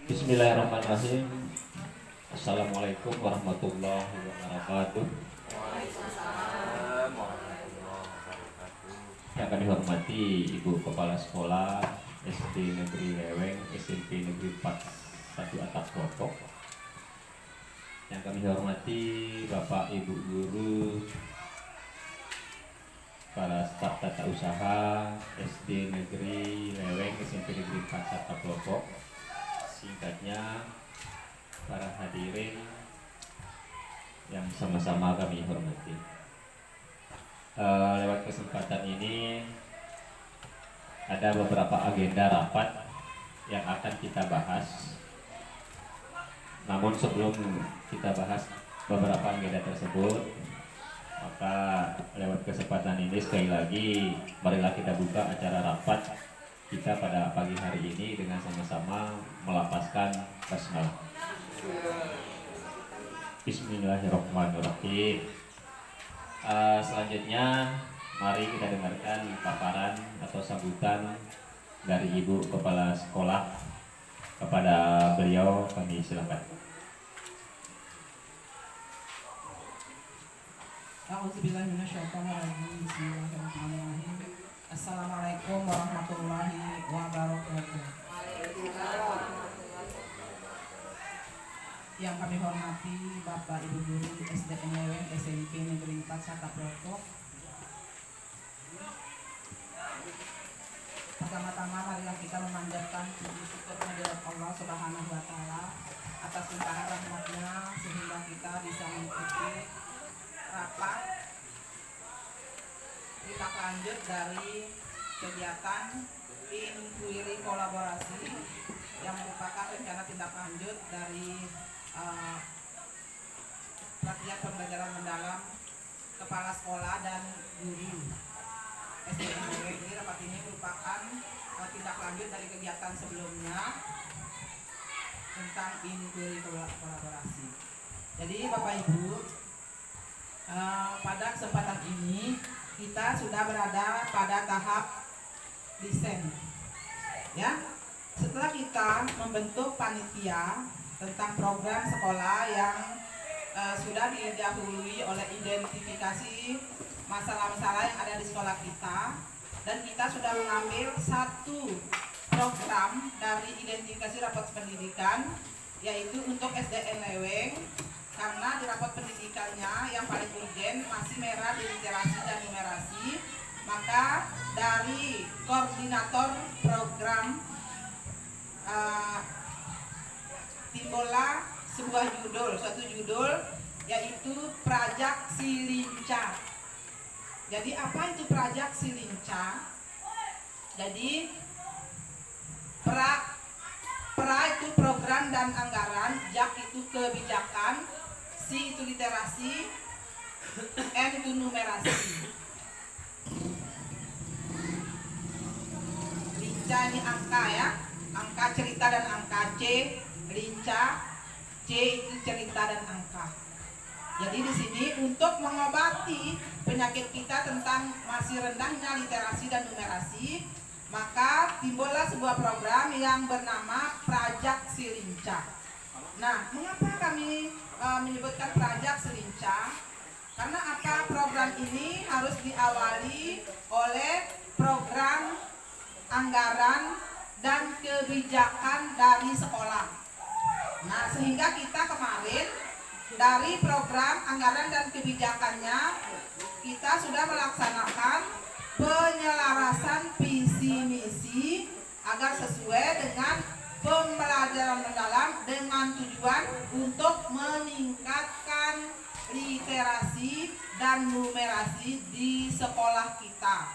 Bismillahirrahmanirrahim. Assalamualaikum warahmatullahi wabarakatuh. Waalaikumsalam warahmatullahi wabarakatuh. Yang kami hormati Ibu Kepala Sekolah SD Negeri Leweng, SMP Negeri 41 Atap Klotok. Yang kami hormati Bapak Ibu Guru, para staf tata usaha SD Negeri Leweng, SMP Negeri 41 Atap Klotok. Singkatnya, para hadirin yang sama-sama kami hormati. Lewat kesempatan ini ada beberapa agenda rapat yang akan kita bahas. Namun sebelum kita bahas beberapa agenda tersebut, maka lewat kesempatan ini sekali lagi marilah kita buka acara rapat kita pada pagi hari ini dengan sama-sama melafazkan basmalah. Bismillahirrahmanirrahim. Selanjutnya mari kita dengarkan paparan atau sambutan dari Ibu Kepala Sekolah. Kepada beliau kami silakan. A'udzubillahiminasyaitonirrajim. Bismillahirrahmanirrahim. Assalamualaikum warahmatullahi wabarakatuh. Yang kami hormati Bapak Ibu Guru SDN Leweng SMP Negeri 4 Atap Klotok. Pertama-tama marilah kita memanjatkan puji syukur kehadirat Allah Subhanahu wa taala atas limpahan rahmatnya sehingga kita bisa mengikuti rapat tindak lanjut dari kegiatan inquiry kolaborasi yang merupakan rencana tindak lanjut dari pelatihan pembelajaran mendalam kepala sekolah dan guru SDN. Jadi rapat ini merupakan tindak lanjut dari kegiatan sebelumnya tentang inquiry kolaborasi. Jadi Bapak Ibu, pada kesempatan ini kita sudah berada pada tahap desain, ya. Setelah kita membentuk panitia tentang program sekolah yang sudah didahului oleh identifikasi masalah-masalah yang ada di sekolah kita, dan kita sudah mengambil satu program dari identifikasi rapot pendidikan, yaitu untuk SDN Leweng. Karena di rapot pendidikannya yang paling urgen masih merah di literasi dan numerasi, maka dari koordinator program timbullah suatu judul yaitu Prajak Silinca. Jadi apa itu Prajak Silinca? Jadi pra itu program dan anggaran, jak itu kebijakan, si itu literasi, N itu numerasi. Linca ini angka, ya, angka cerita dan angka. C linca, C itu cerita dan angka. Jadi di sini untuk mengobati penyakit kita tentang masih rendahnya literasi dan numerasi, maka timbullah sebuah program yang bernama Prajak Silinca. Nah, mengapa kami menyebutkan Prajak Silinca? Karena apa? Program ini harus diawali oleh program anggaran dan kebijakan dari sekolah. Nah, sehingga kita kemarin dari program anggaran dan kebijakannya kita sudah melaksanakan penyelarasan visi misi agar sesuai dengan pembelajaran mendalam dengan tujuan untuk meningkatkan literasi dan numerasi di sekolah kita.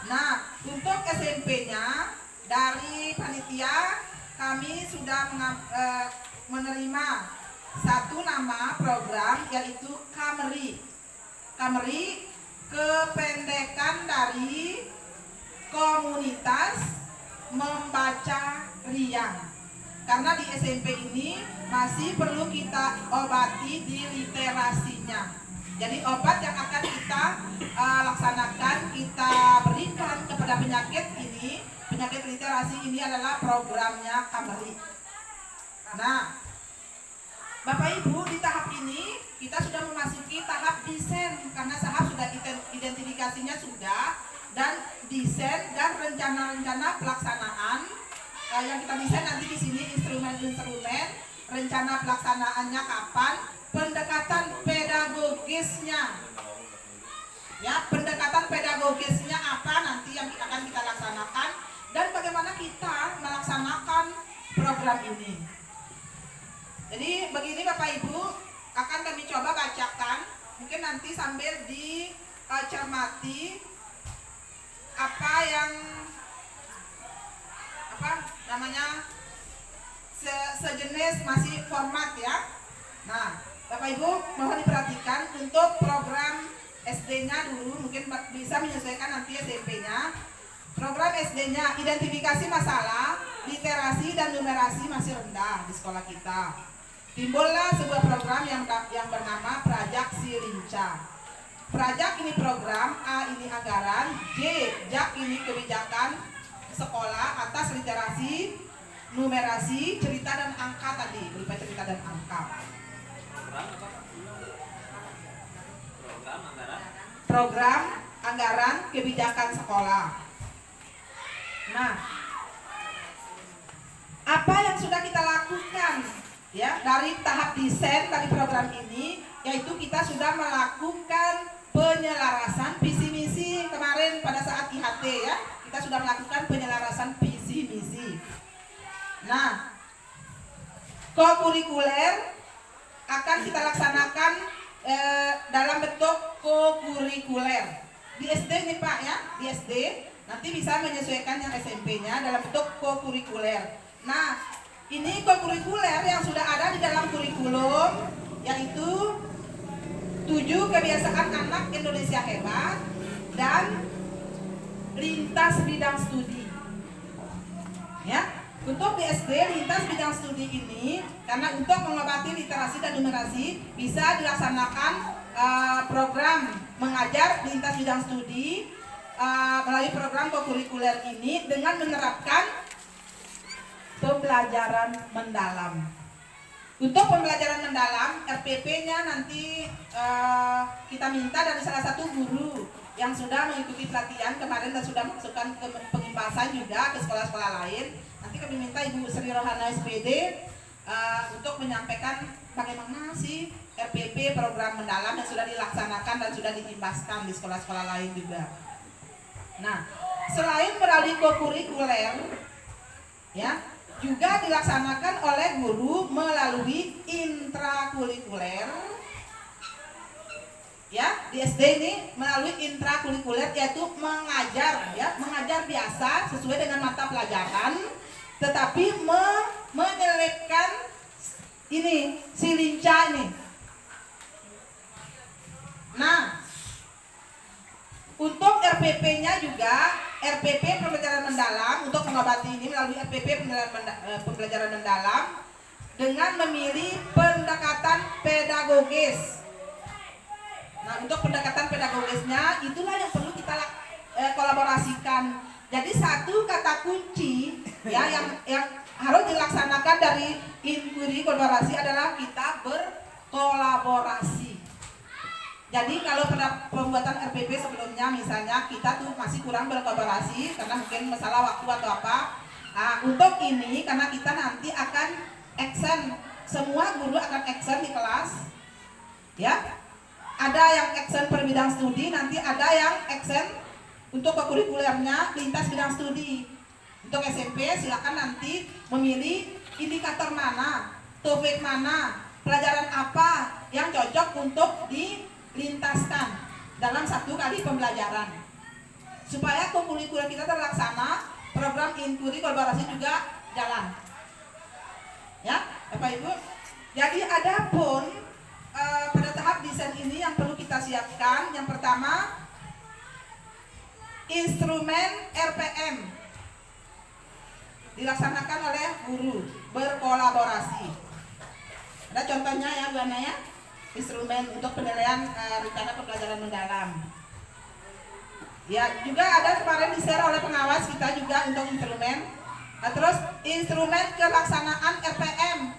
Nah, untuk SMP-nya dari panitia kami sudah menerima satu nama program yaitu KAMRI. KAMRI kependekan dari Komunitas Membaca Riang. Karena di SMP ini masih perlu kita obati di literasinya. Jadi obat yang akan kita laksanakan, kita berikan kepada penyakit ini, penyakit literasi ini adalah programnya KAMRI. Nah, Bapak Ibu, di tahap ini kita sudah memasuki tahap desain karena tahap sudah identifikasinya sudah, dan desain dan rencana-rencana pelaksanaan yang kita desain nanti di sini instrumen-instrumen, rencana pelaksanaannya kapan, pendekatan pedagogisnya. Ya, pendekatan pedagogisnya apa nanti yang akan kita laksanakan dan bagaimana kita melaksanakan program ini. Jadi begini Bapak Ibu, akan kami coba bacakan, mungkin nanti sambil dicermati apa yang sejenis masih format ya. Nah, Bapak Ibu mohon diperhatikan untuk program SD-nya dulu, mungkin bisa menyesuaikan nanti SMP-nya. Program SD-nya identifikasi masalah, literasi dan numerasi masih rendah di sekolah kita. Timbullah sebuah program yang bernama Prajak Sirinca. Prajak ini program, A ini anggaran, J Jak ini kebijakan sekolah atas literasi, numerasi, cerita dan angka tadi, berupa cerita dan angka. Program anggaran kebijakan sekolah. Nah, apa yang sudah kita lakukan ya dari tahap desain dari program ini, yaitu kita sudah melakukan penyelarasan visi misi kemarin pada saat IHT ya, kita sudah melakukan penyelarasan visi misi. Nah, kokurikuler akan kita laksanakan dalam bentuk kokurikuler di SD nih Pak ya, di SD nanti bisa menyesuaikan yang SMP-nya dalam bentuk kokurikuler. Nah, ini kokurikuler yang sudah ada di dalam kurikulum, yaitu 7 kebiasaan anak Indonesia hebat dan lintas bidang studi. Ya, untuk di SD lintas bidang studi ini karena untuk mengobati literasi dan numerasi bisa dilaksanakan program mengajar lintas bidang studi melalui program kokurikuler ini dengan menerapkan pembelajaran mendalam. Untuk pembelajaran mendalam, RPP-nya nanti kita minta dari salah satu guru yang sudah mengikuti pelatihan kemarin dan sudah masukkan ke pengimpasan juga ke sekolah-sekolah lain. Nanti kami minta Ibu Sri Rohana SPD untuk menyampaikan bagaimana sih RPP program mendalam yang sudah dilaksanakan dan sudah diimbaskan di sekolah-sekolah lain juga. Nah, selain melalui kokurikuler, ya, juga dilaksanakan oleh guru melalui intrakurikuler. Ya, di SD ini melalui intrakurikuler yaitu mengajar ya, mengajar biasa sesuai dengan mata pelajaran, tetapi menyelipkan ini sirinca ini. Nah, untuk RPP-nya juga RPP pembelajaran mendalam untuk mengobati ini melalui RPP pembelajaran mendalam dengan memilih pendekatan pedagogis. Nah, untuk pendekatan pedagogisnya itulah yang perlu kita kolaborasikan. Jadi satu kata kunci ya yang harus dilaksanakan dari inquiry kolaborasi adalah kita berkolaborasi. Jadi kalau pada pembuatan RPP sebelumnya misalnya kita tuh masih kurang berkolaborasi karena mungkin masalah waktu atau apa. Nah, untuk ini karena kita nanti akan action, semua guru akan action di kelas, ya. Ada yang action per bidang studi, nanti ada yang action untuk kurikulernya lintas bidang studi. Untuk SMP silakan nanti memilih indikator mana, topik mana, pelajaran apa yang cocok untuk dilintaskan dalam satu kali pembelajaran. Supaya kurikuler kita terlaksana, program inquiry kolaborasi juga jalan. Ya, Bapak Ibu. Jadi ada pun pada tahap desain ini yang perlu kita siapkan. Yang pertama, instrumen RPM dilaksanakan oleh guru berkolaborasi. Ada contohnya ya Bu Ana ya, instrumen untuk penilaian rencana pembelajaran mendalam. Ya, juga ada kemarin di-share oleh pengawas kita juga untuk instrumen. Terus instrumen pelaksanaan RPM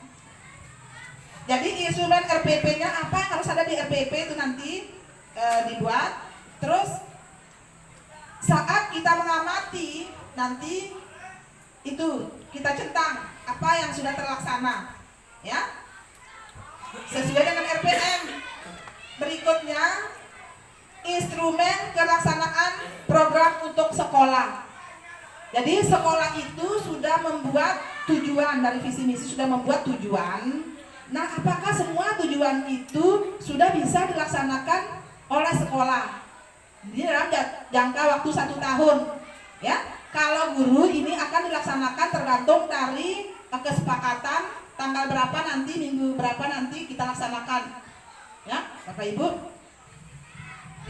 Jadi instrumen RPP-nya apa yang harus ada di RPP itu nanti dibuat. Terus saat kita mengamati nanti itu kita centang apa yang sudah terlaksana, ya, sesuai dengan RPM. Berikutnya instrumen pelaksanaan program untuk sekolah. Jadi sekolah itu sudah membuat tujuan dari visi misi, sudah membuat tujuan. Nah, apakah semua tujuan itu sudah bisa dilaksanakan oleh sekolah? Ini dalam jangka waktu 1 tahun, ya. Kalau guru ini akan dilaksanakan tergantung dari kesepakatan tanggal berapa nanti, minggu berapa nanti kita laksanakan, ya, Bapak Ibu.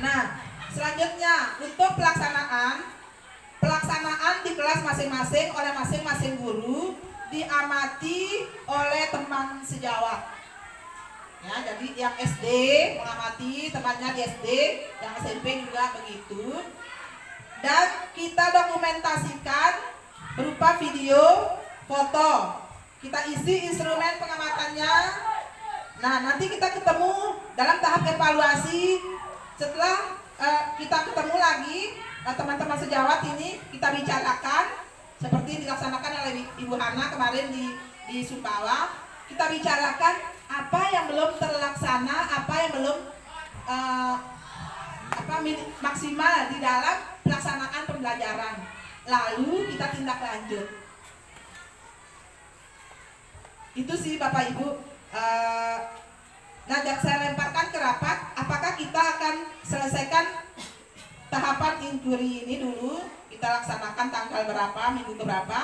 Nah, selanjutnya untuk pelaksanaan di kelas masing-masing oleh masing-masing guru diamati oleh teman sejawat. Ya, jadi yang SD mengamati temannya di SD, yang SMP juga begitu. Dan kita dokumentasikan berupa video, foto. Kita isi instrumen pengamatannya. Nah, nanti kita ketemu dalam tahap evaluasi. Setelah kita ketemu lagi, teman-teman sejawat ini kita bicarakan seperti dilaksanakan oleh Ibu Hana kemarin di Sumbawa. Kita bicarakan apa yang belum terlaksana, apa yang belum maksimal di dalam pelaksanaan pembelajaran. Lalu kita tindak lanjut. Itu sih Bapak Ibu. Nah, saya lemparkan ke rapat. Apakah kita akan selesaikan tahapan inquiry ini dulu? Kita laksanakan tanggal berapa, minggu berapa,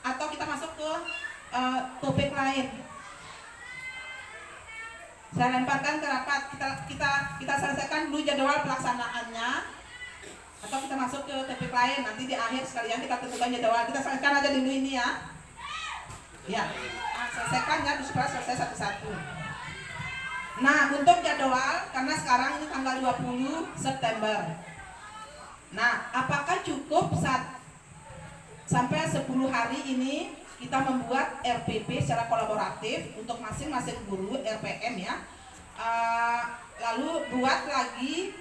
atau kita masuk ke topik lain? Saya lemparkan ke rapat. Kita selesaikan dulu jadwal pelaksanaannya, atau kita masuk ke topik lain. Nanti di akhir sekalian kita tentukan jadwal. Kita selesaikan aja dulu ini ya. Ya, selesaikan ya supaya selesai satu-satu. Nah, untuk jadwal, karena sekarang ini tanggal 20 September. Nah, apakah cukup sampai 10 hari ini kita membuat RPP secara kolaboratif untuk masing-masing guru RPM ya. Lalu buat lagi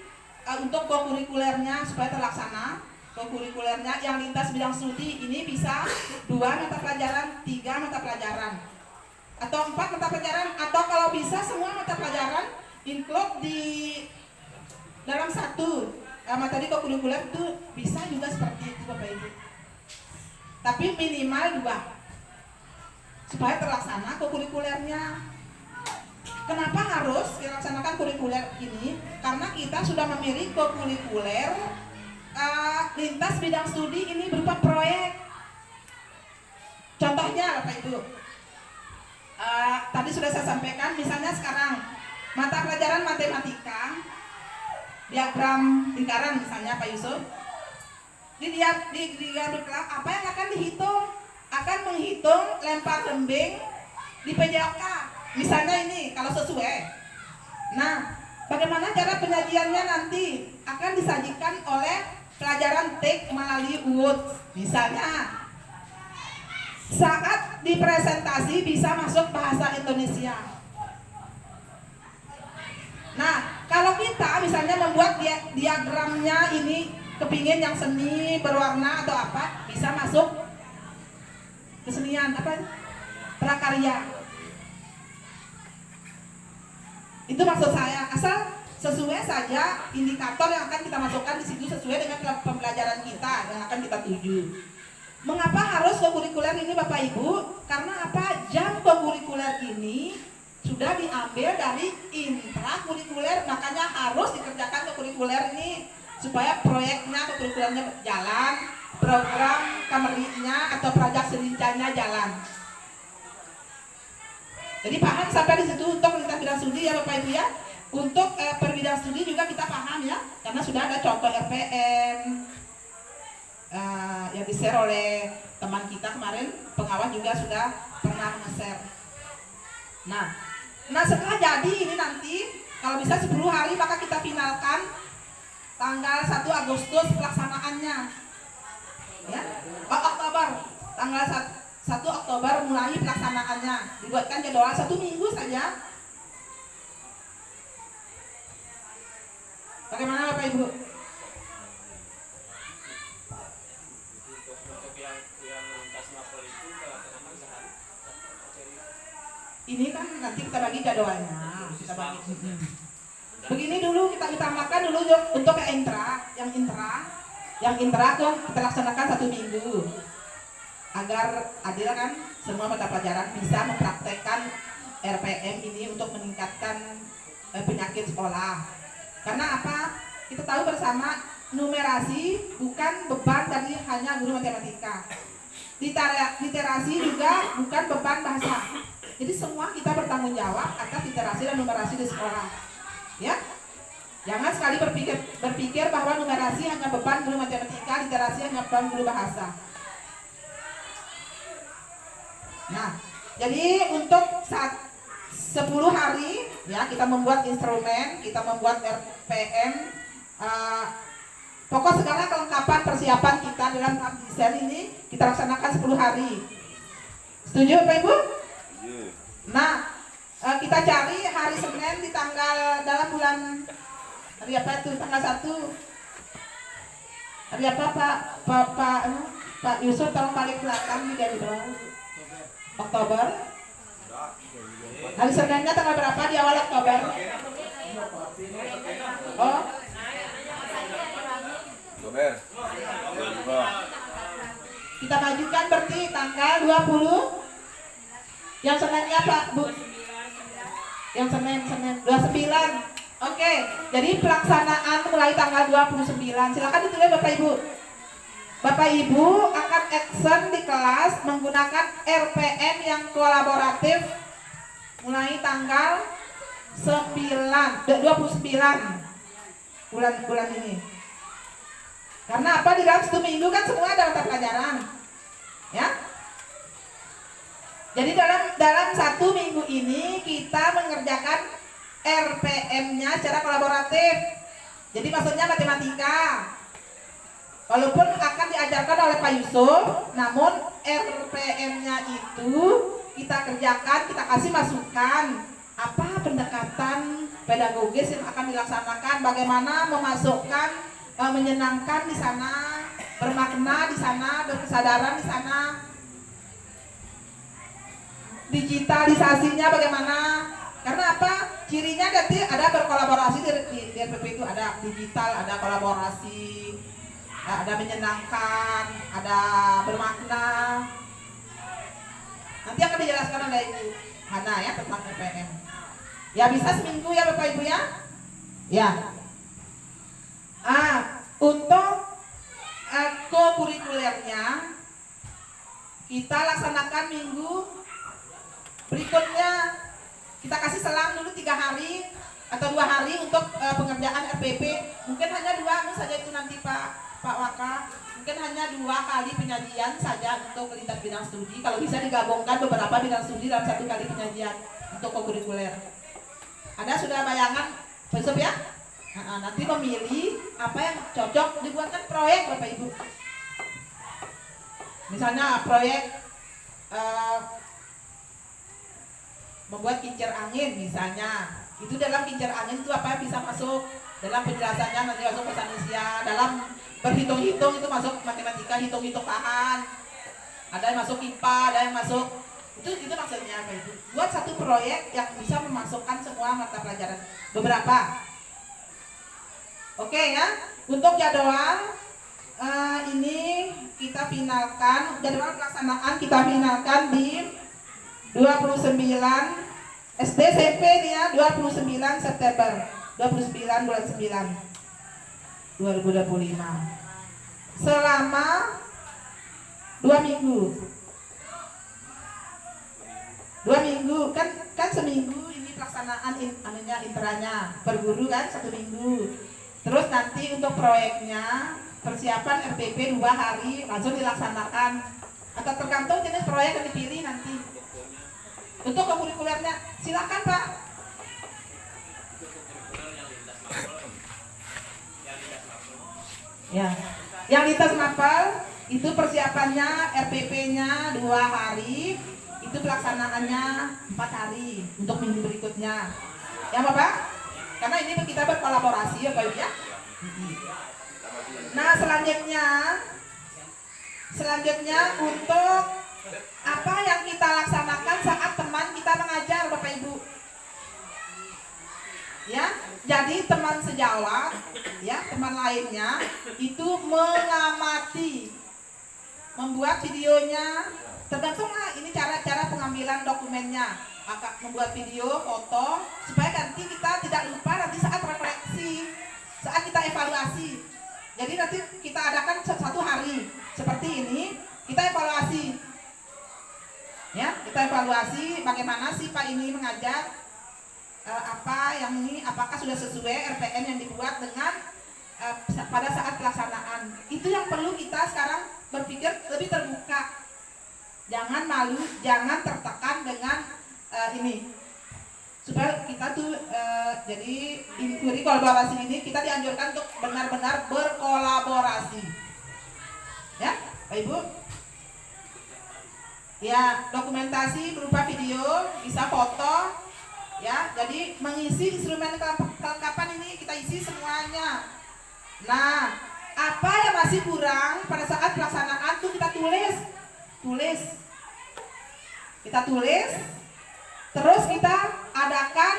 untuk kokurikulernya supaya terlaksana. Kokurikulernya yang lintas bidang studi ini bisa 2 mata pelajaran, 3 mata pelajaran, atau 4 mata pelajaran, atau kalau bisa semua mata pelajaran include di dalam satu materi kokurikuler itu bisa juga seperti itu Bapak Ibu. Tapi minimal 2 supaya terlaksana kokurikulernya. Kenapa harus dilaksanakan kurikuler ini? Karena kita sudah memilih kokurikuler lintas bidang studi ini berupa proyek. Contohnya Bapak Ibu, tadi sudah saya sampaikan, misalnya sekarang mata pelajaran matematika, diagram lingkaran misalnya Pak Yusuf. Di diagram apa yang akan dihitung? Akan menghitung lempar lembing di PJOK. Misalnya ini kalau sesuai. Nah, bagaimana cara penyajiannya nanti? Akan disajikan oleh pelajaran TIK melalui UUD. Misalnya saat dipresentasi bisa masuk bahasa Indonesia. Nah, kalau kita misalnya membuat diagramnya ini kepingin yang seni berwarna atau apa, bisa masuk kesenian apa? Prakarya. Itu maksud saya, asal sesuai saja indikator yang akan kita masukkan di situ sesuai dengan pembelajaran kita yang akan kita tuju. Mengapa harus kokurikuler ini Bapak Ibu? Karena apa? Jam kokurikuler ini sudah diambil dari intrakurikuler, makanya harus dikerjakan kokurikuler ini supaya proyeknya kokurikulernya jalan, program kameriknya atau project serincanya jalan. Jadi paham sampai di situ untuk lintas bidang studi ya Bapak Ibu ya. Untuk per bidang studi juga kita paham ya, karena sudah ada contoh RPM yang di-share oleh teman kita kemarin, pengawas juga sudah pernah nge-share. Nah setelah jadi ini nanti kalau bisa 10 hari maka kita finalkan tanggal 1 Agustus pelaksanaannya ya. Oktober tanggal 1 1 Oktober mulai pelaksanaannya. Dibuatkan jadwal 1 minggu saja. Bagaimana Bapak Ibu? Untuk yang lintas mapel itu pelaksanakan sehari. Ini kan nanti kita bagi jadwalnya. Kita bagi. Begini dulu kita utamakan dulu untuk yang intra kan kita laksanakan 1 minggu agar adil kan semua mata pelajaran bisa mempraktekkan RPM ini untuk meningkatkan penyakit sekolah. Karena apa? Kita tahu bersama numerasi bukan beban dari hanya guru matematika. Literasi juga bukan beban bahasa. Jadi semua kita bertanggung jawab atas literasi dan numerasi di sekolah. Ya, jangan sekali berpikir bahwa numerasi hanya beban guru matematika, literasi hanya beban guru bahasa. Nah, jadi untuk 10 hari ya kita membuat instrumen, kita membuat RPM, pokok segala kelengkapan persiapan kita dalam tahap desain ini kita laksanakan 10 hari. Setuju Bapak Ibu? Nah, kita cari hari Senin di tanggal dalam bulan hari apa itu tanggal 1 hari apa Pak Yusuf tolong balik belakang nih dari bawah. Oktober. Hari Seninnya tanggal berapa di awal Oktober? Oh. Oktober. Kita majukan berarti tanggal 20. Yang Seninnya Pak Bu. Yang Senin 29. Oke, jadi pelaksanaan mulai tanggal 29. Silakan ditulis Bapak Ibu. Bapak Ibu akan action di kelas menggunakan RPM yang kolaboratif mulai tanggal 29 bulan ini. Karena apa? Di dalam 1 minggu kan semua ada mata pelajaran. Ya. Jadi dalam 1 minggu ini kita mengerjakan RPM-nya secara kolaboratif. Jadi maksudnya matematika. Walaupun akan diajarkan oleh Pak Yusuf, namun RPM-nya itu kita kerjakan, kita kasih masukan apa pendekatan pedagogis yang akan dilaksanakan, bagaimana memasukkan menyenangkan di sana, bermakna di sana, berkesadaran di sana. Digitalisasinya bagaimana? Karena apa? Cirinya nanti ada berkolaborasi di RPP itu ada digital, ada kolaborasi, ada menyenangkan, ada bermakna. Nanti akan dijelaskan oleh Ibu Hana ya tentang RPM. Ya bisa seminggu ya Bapak Ibu ya. Ya. Untuk kokurikulernya kita laksanakan minggu berikutnya. Kita kasih selang dulu 3 hari atau 2 hari untuk pengerjaan RPP. Mungkin hanya 2 saja itu nanti Pak Waka. Mungkin hanya 2 kali penyajian saja untuk lintas bidang studi. Kalau bisa digabungkan beberapa bidang studi dalam 1 kali penyajian untuk kokurikuler. Ada sudah bayangan Pak Yusuf ya? Nanti memilih apa yang cocok dibuatkan proyek Bapak Ibu. Misalnya proyek membuat kincir angin misalnya, itu dalam kincir angin itu apa bisa masuk dalam penjelasannya, nanti masuk bahasa Indonesia, dalam berhitung-hitung itu masuk matematika, hitung-hitungan, ada yang masuk IPA, ada yang masuk itu maksudnya apa itu? Buat satu proyek yang bisa memasukkan semua mata pelajaran beberapa. Oke ya, untuk jadwal ini kita finalkan, jadwal pelaksanaan kita finalkan di 29 SD SMP dia 29 September 29 bulan 9 2025 selama 2 minggu kan seminggu ini pelaksanaan intranya per guru kan 1 minggu. Terus nanti untuk proyeknya persiapan RPP 2 hari langsung dilaksanakan atau tergantung jenis proyek yang dipilih nanti. Untuk kokurikulernya silakan Pak. Ya, yang lintas mapel Itu persiapannya, RPP-nya 2 hari, itu pelaksanaannya 4 hari untuk minggu berikutnya. Ya Bapak? Karena ini kita berkolaborasi ya Bapak Ibu ya. Nah selanjutnya untuk apa yang kita laksanakan saat teman kita mengajar Bapak Ibu. Ya, jadi teman sejawat, ya teman lainnya itu mengamati, membuat videonya, tergantung ini cara pengambilan dokumennya, akan membuat video, foto, supaya nanti kita tidak lupa nanti saat refleksi, saat kita evaluasi. Jadi nanti kita adakan 1 hari seperti ini, kita evaluasi, ya kita evaluasi bagaimana sih Pak ini mengajar. Apa yang ini apakah sudah sesuai RPM yang dibuat dengan pada saat pelaksanaan. Itu yang perlu kita sekarang berpikir lebih terbuka, jangan malu, jangan tertekan dengan ini, supaya kita tuh jadi inquiry kolaborasi ini kita dianjurkan untuk benar-benar berkolaborasi, ya Pak Ibu. Ya, dokumentasi berupa video, bisa foto. Ya, jadi mengisi instrumen kelengkapan ini kita isi semuanya. Nah, apa yang masih kurang pada saat pelaksanaan tuh kita tulis. Kita tulis, terus kita adakan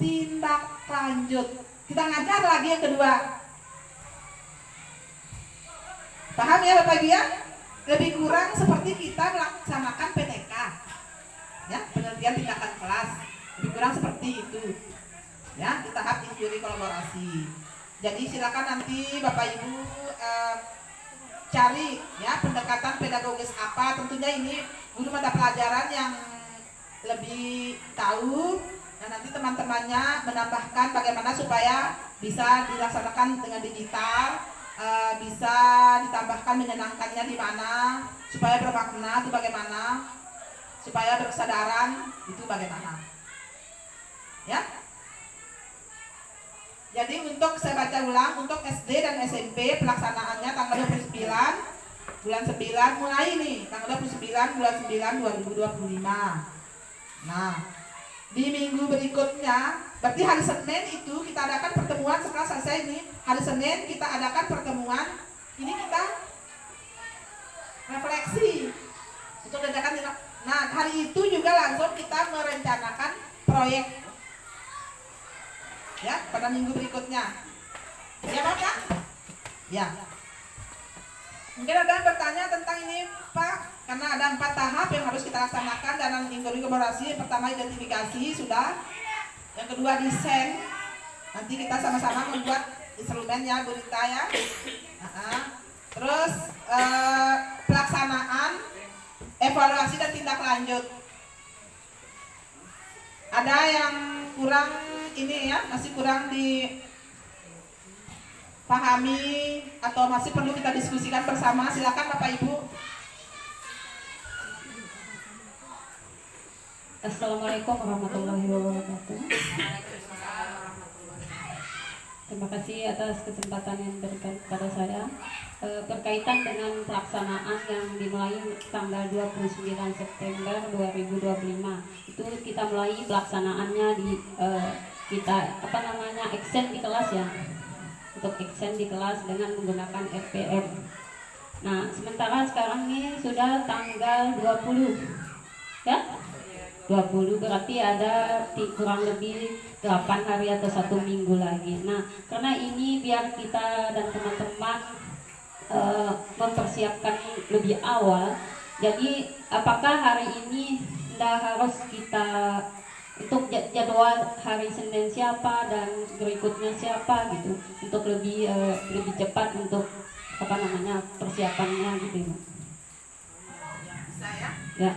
tindak lanjut. Kita ngajar lagi yang kedua. Paham ya Bapak Ibu ya? Lebih kurang seperti kita melaksanakan PTK. Ya, penelitian tindakan kelas. Lebih kurang seperti itu, ya di tahap inquiry kolaborasi. Jadi silakan nanti Bapak Ibu cari ya pendekatan pedagogis apa. Tentunya ini guru mata pelajaran yang lebih tahu. Nah nanti teman-temannya menambahkan bagaimana supaya bisa dilaksanakan dengan digital, bisa ditambahkan menyenangkannya di mana, supaya bermakna itu bagaimana, supaya berkesadaran itu bagaimana. Ya. Jadi untuk saya baca ulang, untuk SD dan SMP pelaksanaannya tanggal 29 bulan 9 mulai nih, tanggal 29 bulan 9 2025. Nah, di minggu berikutnya, berarti hari Senin itu kita adakan pertemuan setelah selesai ini. Hari Senin kita adakan pertemuan, ini kita refleksi untuk adakan. Nah, hari itu juga langsung kita merencanakan proyek. Ya, pada minggu berikutnya. Ya Bapak? Ya. Mungkin ada yang bertanya tentang ini Pak, karena ada 4 tahap yang harus kita laksanakan dalam inquiry kolaborasi. Yang pertama identifikasi sudah, yang kedua desain. Nanti kita sama-sama membuat instrumennya berita ya. Terus pelaksanaan, evaluasi dan tindak lanjut. Ada yang kurang ini ya, masih kurang dipahami atau masih perlu kita diskusikan bersama, silakan Bapak Ibu. Assalamualaikum warahmatullahi wabarakatuh. Terima kasih atas kesempatan yang diberikan kepada saya. Berkaitan dengan pelaksanaan yang dimulai tanggal 29 September 2025, itu kita mulai pelaksanaannya di kita action di kelas ya, untuk action di kelas dengan menggunakan RPM. Nah sementara sekarang ini sudah tanggal 20 ya, 20 berarti ada kurang lebih 8 hari atau 1 minggu lagi. Nah karena ini biar kita dan teman-teman mempersiapkan lebih awal, jadi apakah hari ini tidak harus kita untuk jadwal hari Senin siapa dan berikutnya siapa gitu, untuk lebih cepat untuk persiapannya gitu. Bisa ya? Ya.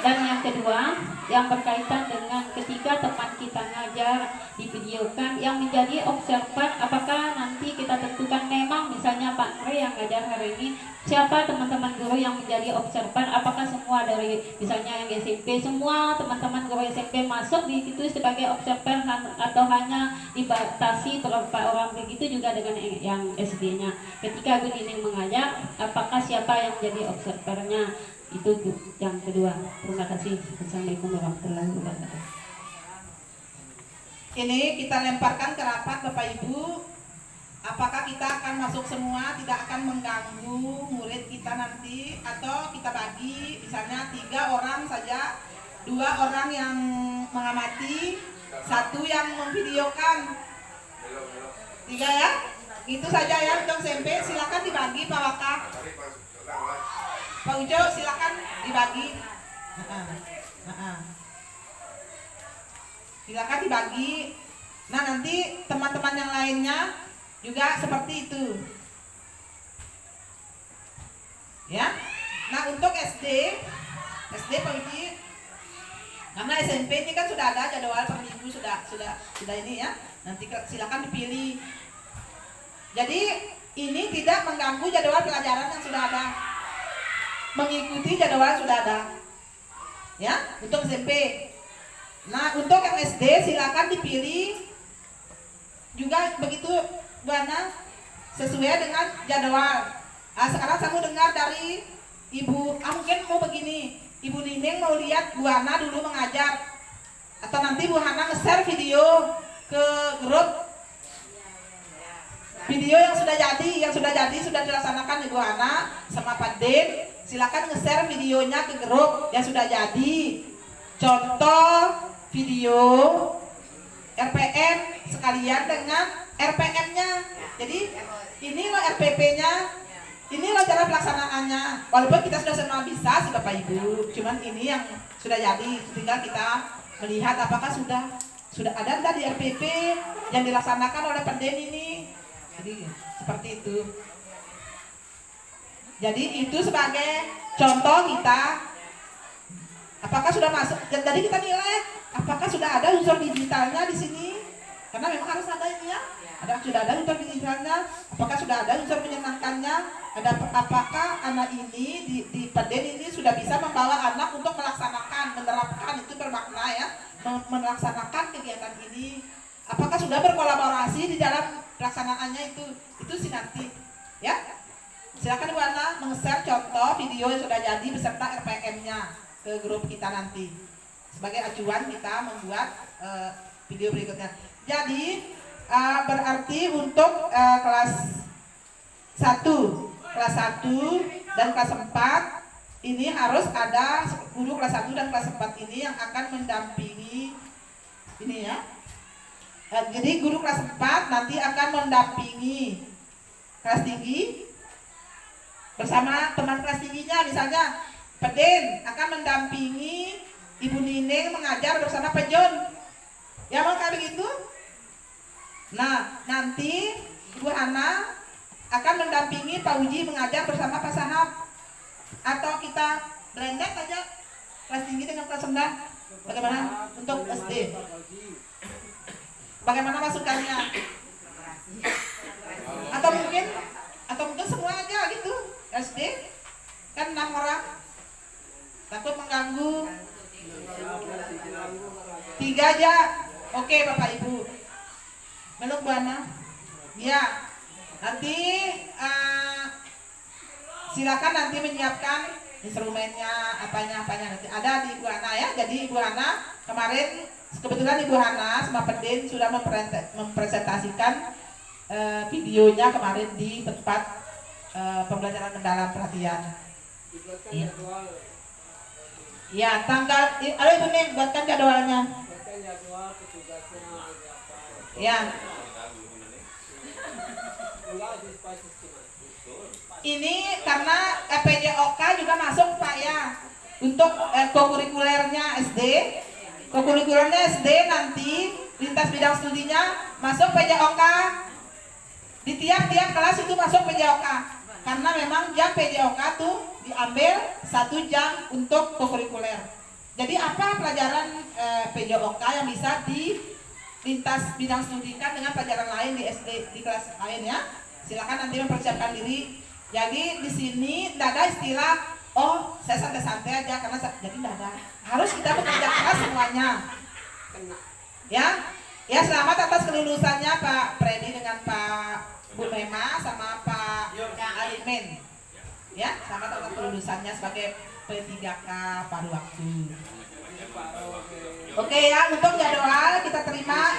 Dan yang yang kedua yang berkaitan dengan ketika teman kita ngajar divideokan yang menjadi observer, apakah nanti kita tentukan memang misalnya Pak Andre yang ngajar hari ini, siapa teman-teman guru yang menjadi observer, apakah semua dari misalnya yang SMP semua teman-teman guru SMP masuk di situ sebagai observer atau hanya dibatasi berapa orang, begitu juga dengan yang SD-nya. Ketika Bu Nining mengajar, apakah siapa yang menjadi observernya? Itu yang kedua. Terima kasih. Assalamualaikum warahmatullahi wabarakatuh. Ini kita lemparkan ke rapat Bapak Ibu. Apakah kita akan masuk semua, tidak akan mengganggu murid kita nanti, atau kita bagi misalnya 3 orang saja, 2 orang yang mengamati, 1 yang memvideokan, 3 ya. Itu saja ya untuk SMP. Silakan dibagi Pak Waka. Pak Ujo silakan dibagi. Silakan dibagi. Nah nanti teman-teman yang lainnya juga seperti itu. Ya. Nah untuk SD Pak Uji, karena SMP ini kan sudah ada jadwal per minggu, sudah ini ya. Nanti silakan dipilih. Jadi ini tidak mengganggu jadwal pelajaran yang sudah ada. Mengikuti jadwal sudah ada. Ya, untuk SMP. Nah, untuk yang SD silakan dipilih juga begitu Bu Ana, sesuai dengan jadwal. Sekarang saya mau dengar dari Ibu, mungkin mau begini, Ibu Nining mau lihat Bu Ana dulu mengajar, atau nanti Bu Hana nge-share video ke grup. Video yang sudah sudah dilaksanakan Ibu Ana sama Pak Den. Silakan nge-share videonya ke grup yang sudah jadi. Contoh video RPM sekalian dengan RPM-nya. Jadi ini loh RPP-nya, ini loh cara pelaksanaannya. Walaupun kita sudah semua bisa sih Bapak Ibu, cuman ini yang sudah jadi. Tinggal kita melihat apakah sudah ada enggak di RPP yang dilaksanakan oleh Pak Den ini. Jadi seperti itu. Jadi itu sebagai contoh kita, apakah sudah masuk. Jadi kita nilai apakah sudah ada unsur digitalnya di sini, karena memang harus ada ini ya. Sudah ada unsur digitalnya. Apakah sudah ada unsur menyenangkannya? Apakah anak ini di Peden ini sudah bisa membawa anak untuk melaksanakan, menerapkan, itu bermakna ya, melaksanakan kegiatan ini. Apakah sudah berkolaborasi di dalam pelaksanaannya itu sih nanti ya. Silakan Bu Ana meng-share contoh video yang sudah jadi beserta RPM-nya ke grup kita nanti sebagai acuan kita membuat video berikutnya. Jadi berarti untuk kelas 1 dan kelas 4 ini harus ada guru kelas 1 dan kelas 4 ini yang akan mendampingi ini ya. Jadi guru kelas 4 nanti akan mendampingi kelas tinggi bersama teman kelas tingginya, misalnya Peden akan mendampingi Ibu Nining mengajar bersama Pak Jon. Ya mau kayak begitu? Nah, nanti Ibu Hana akan mendampingi Pak Uji mengajar bersama Pak Sahab. Atau kita blended aja kelas tinggi dengan kelas rendah. Bagaimana untuk SD? Bagaimana masukannya? Atau mungkin semua aja gitu. SD kan 6 orang, takut mengganggu. 3 aja. Oke Bapak Ibu. Meluk Bu Ana. Ya. Nanti silakan nanti menyiapkan instrumennya, apanya nanti ada di Ibu Ana ya. Jadi Ibu Ana kemarin kebetulan Ibu Hana sama Peden sudah mempresentasikan videonya kemarin di tempat pembelajaran mendalam perhatian. Ya. Ya, tanggal ayo Ibu Ning buatkan jadwalnya. Ya. Ini karena PJOK juga masuk Pak ya. Untuk kokurikulernya SD. Kokurikulernya SD nanti lintas bidang studinya masuk PJOK. Di tiap-tiap kelas itu masuk PJOK. Karena memang jam PJOK tuh diambil 1 jam untuk kokurikuler. Jadi apa pelajaran PJOK yang bisa di lintas bidang studikan dengan pelajaran lain di SD di kelas lain ya? Silakan nanti mempersiapkan diri. Jadi di sini tidak ada istilah oh saya santai-santai aja karena jadi tidak ada. Harus kita bekerja keras semuanya. Ya, ya selamat atas kelulusannya Pak Freddy dengan Pak Bu Mema sama Pak Alimin. Ya, selamat atas kelulusannya sebagai P3K paruh waktu. Oke ya, untuk jadwal kita terima